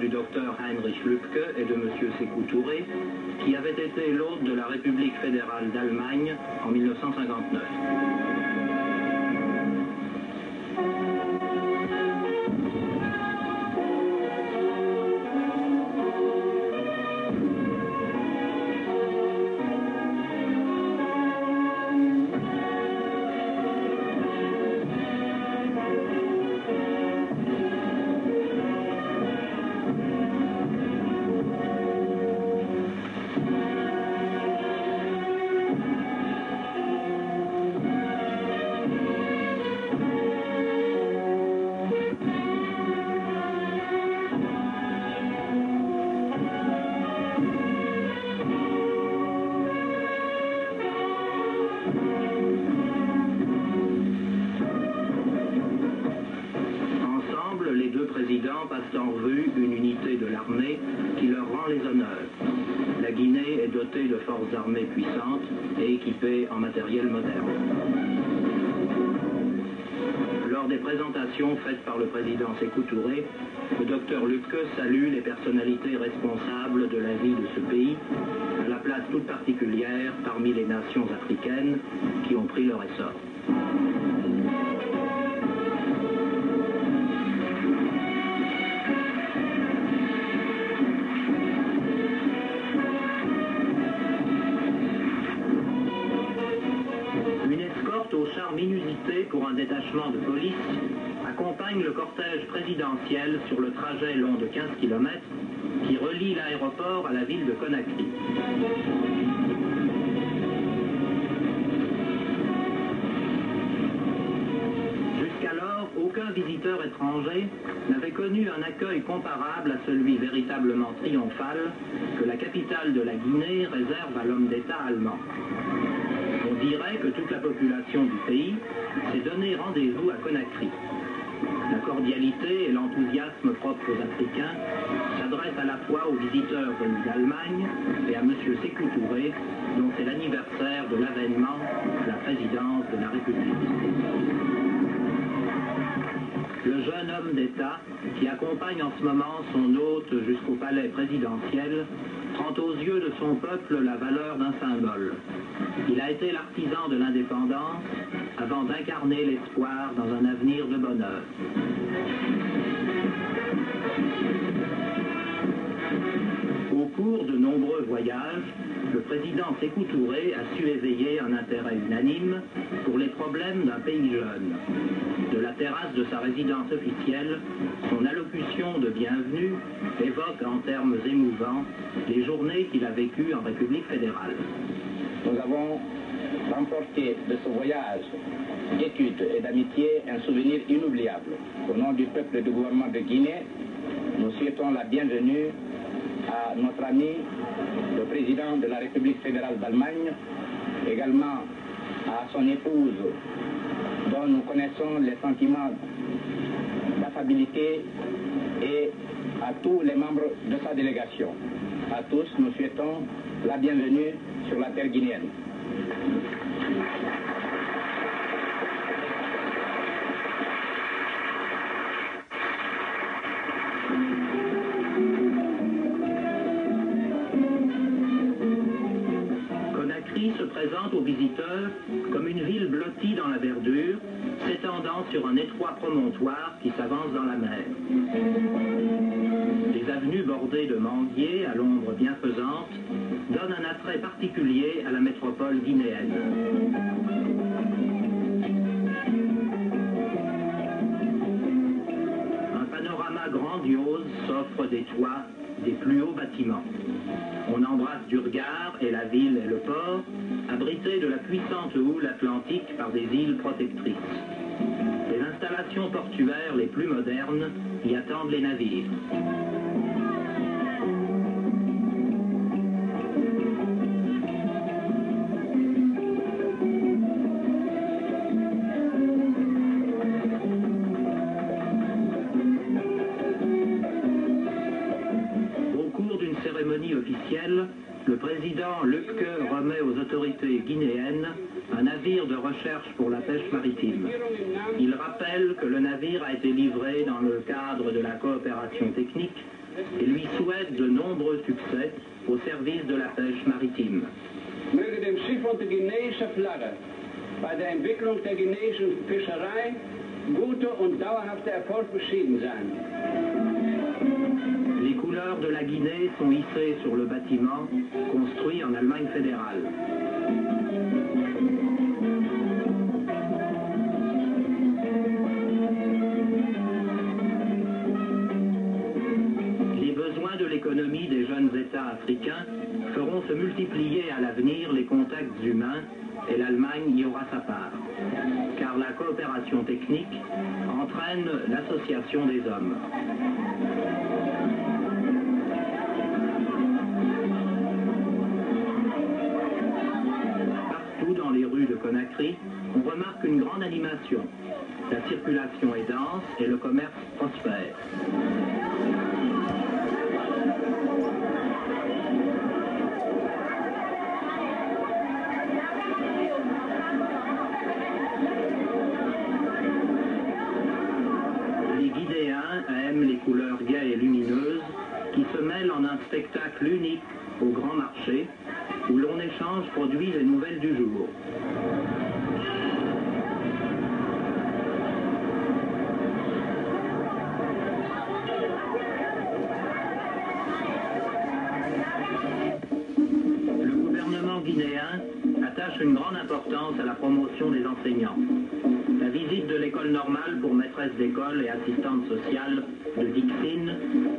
du docteur Heinrich Lübke et de M. Sékou Touré, qui avait été l'hôte de la République fédérale d'Allemagne en 1959. Les deux présidents passent en revue une unité de l'armée qui leur rend les honneurs. La Guinée est dotée de forces armées puissantes et équipée en matériel moderne. Lors des présentations faites par le président Sékou Touré, le docteur Lübke salue les personnalités responsables de la vie de ce pays, à la place toute particulière parmi les nations africaines qui ont pris leur essor. Au charme inusité pour un détachement de police, accompagne le cortège présidentiel sur le trajet long de 15 km qui relie l'aéroport à la ville de Conakry. Jusqu'alors, aucun visiteur étranger n'avait connu un accueil comparable à celui véritablement triomphal que la capitale de la Guinée réserve à l'homme d'État allemand. On dirait que toute la population du pays s'est donné rendez-vous à Conakry. La cordialité et l'enthousiasme propres aux Africains s'adressent à la fois aux visiteurs venus d'Allemagne et à M. Sékou Touré, dont c'est l'anniversaire de l'avènement de la présidence de la République. Le jeune homme d'État, qui accompagne en ce moment son hôte jusqu'au palais présidentiel, prend aux yeux de son peuple la valeur d'un symbole. Il a été l'artisan de l'indépendance avant d'incarner l'espoir dans un avenir de bonheur. Au cours de nombreux voyages, le président Sékou Touré a su éveiller un intérêt unanime pour les problèmes d'un pays jeune. De la terrasse de sa résidence officielle, son allocution de bienvenue évoque en termes émouvants les journées qu'il a vécues en République fédérale. Nous avons remporté de ce voyage d'études et d'amitié un souvenir inoubliable. Au nom du peuple et du gouvernement de Guinée, nous souhaitons la bienvenue à notre ami, le président de la République fédérale d'Allemagne, également à son épouse, dont nous connaissons les sentiments d'affabilité, et à tous les membres de sa délégation. À tous, nous souhaitons la bienvenue sur la terre guinéenne. Conakry se présente aux visiteurs comme une ville blottie dans la verdure, s'étendant sur un étroit promontoire qui s'avance dans la mer. Les avenues bordées de manguiers à l'ombre bienfaisante donnent un attrait particulier à la métropole guinéenne. Un panorama grandiose s'offre des toits des plus hauts bâtiments. On embrasse du regard et la ville et le port, abrités de la puissante houle atlantique par des îles protectrices. Les installations portuaires les plus modernes y attendent les navires. Cérémonie officielle, le président Lübke remet aux autorités guinéennes un navire de recherche pour la pêche maritime. Il rappelle que le navire a été livré dans le cadre de la coopération technique et lui souhaite de nombreux succès au service de la pêche maritime. Möge dem Schiff unter guineischer Flagge bei der Entwicklung der guineischen Fischerei gute und dauerhafte Erfolg beschieden sein. Les couleurs de la Guinée sont hissées sur le bâtiment construit en Allemagne fédérale. Les besoins de l'économie des jeunes États africains feront se multiplier à l'avenir les contacts humains et l'Allemagne y aura sa part. Car la coopération technique entraîne l'association des hommes. Partout dans les rues de Conakry, on remarque une grande animation. La circulation est dense et le commerce prospère. Les couleurs gaies et lumineuses qui se mêlent en un spectacle unique au grand marché où l'on échange produits et nouvelles du jour. Le gouvernement guinéen attache une grande importance à la promotion des enseignants. La visite de l'école normale pour maîtresse d'école et assistante sociale de Dixine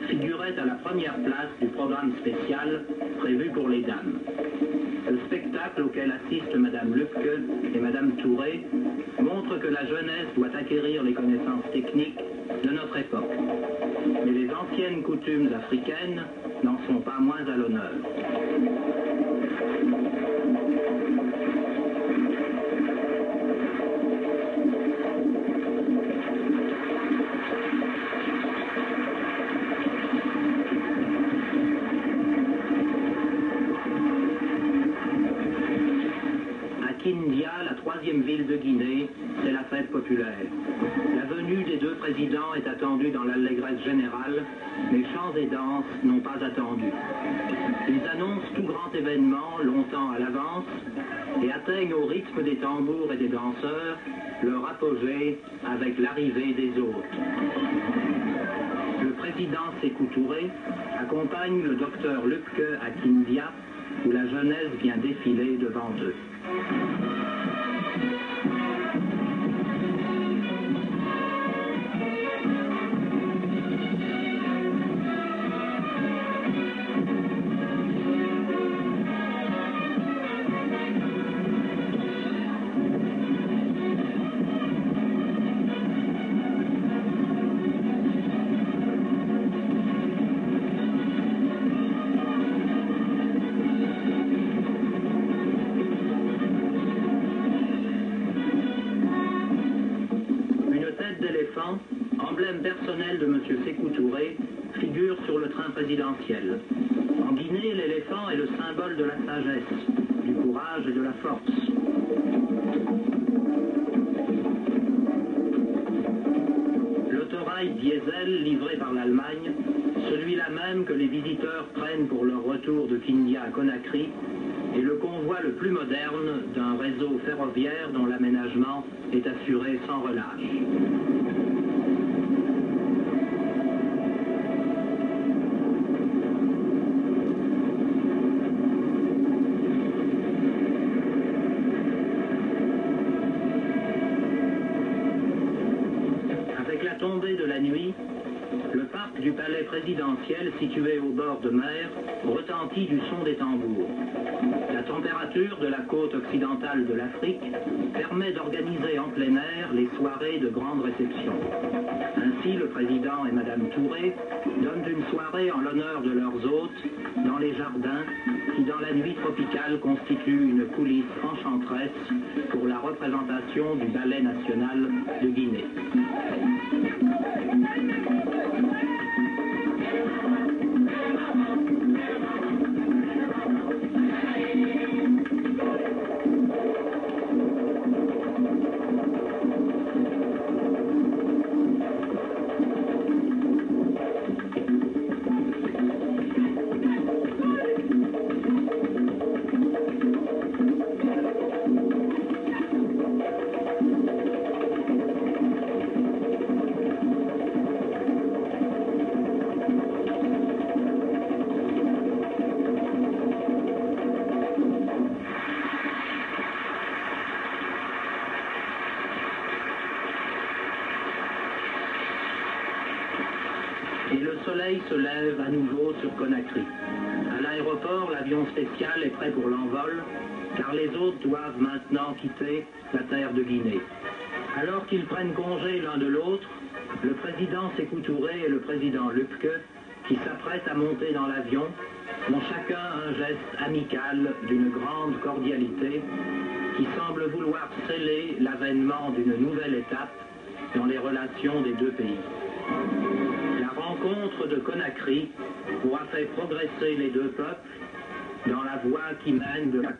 figurait à la première place du programme spécial prévu pour les dames. Le spectacle auquel assistent Madame Lübke et Madame Touré montre que la jeunesse doit acquérir les connaissances techniques de notre époque. Mais les anciennes coutumes africaines n'en sont pas moins à l'honneur. Kindia, la troisième ville de Guinée, c'est la fête populaire. La venue des deux présidents est attendue dans l'allégresse générale, mais chants et danses n'ont pas attendu. Ils annoncent tout grand événement longtemps à l'avance et atteignent au rythme des tambours et des danseurs leur apogée avec l'arrivée des autres. Le président Sékou Touré accompagne le docteur Lübke à Kindia, où la jeunesse vient défiler devant eux. Emblème personnel de M. Sékou Touré, figure sur le train présidentiel. En Guinée, l'éléphant est le symbole de la sagesse, du courage et de la force. L'autorail diesel livré par l'Allemagne, celui-là même que les visiteurs prennent pour leur retour de Kindia à Conakry, est le convoi le plus moderne d'un réseau ferroviaire dont l'aménagement est assuré sans relâche. Avec la tombée de la nuit, le parc du palais présidentiel, situé au bord de mer, retentit du son des tambours. La température de la côte occidentale de l'Afrique permet d'organiser en plein air les soirées de grande réception. Ainsi, le président et Madame Touré donnent une soirée en l'honneur de leurs hôtes dans les jardins qui, dans la nuit tropicale, constituent une coulisse enchanteresse pour la représentation du ballet national de Guinée. soleil se lève à nouveau sur Conakry. À l'aéroport, l'avion spécial est prêt pour l'envol, car les hôtes doivent maintenant quitter la terre de Guinée. Alors qu'ils prennent congé l'un de l'autre, le président Sékou Touré et le président Lübke, qui s'apprêtent à monter dans l'avion, ont chacun un geste amical d'une grande cordialité qui semble vouloir sceller l'avènement d'une nouvelle étape dans les relations des deux pays. La rencontre de Conakry aura fait progresser les deux peuples dans la voie qui mène de la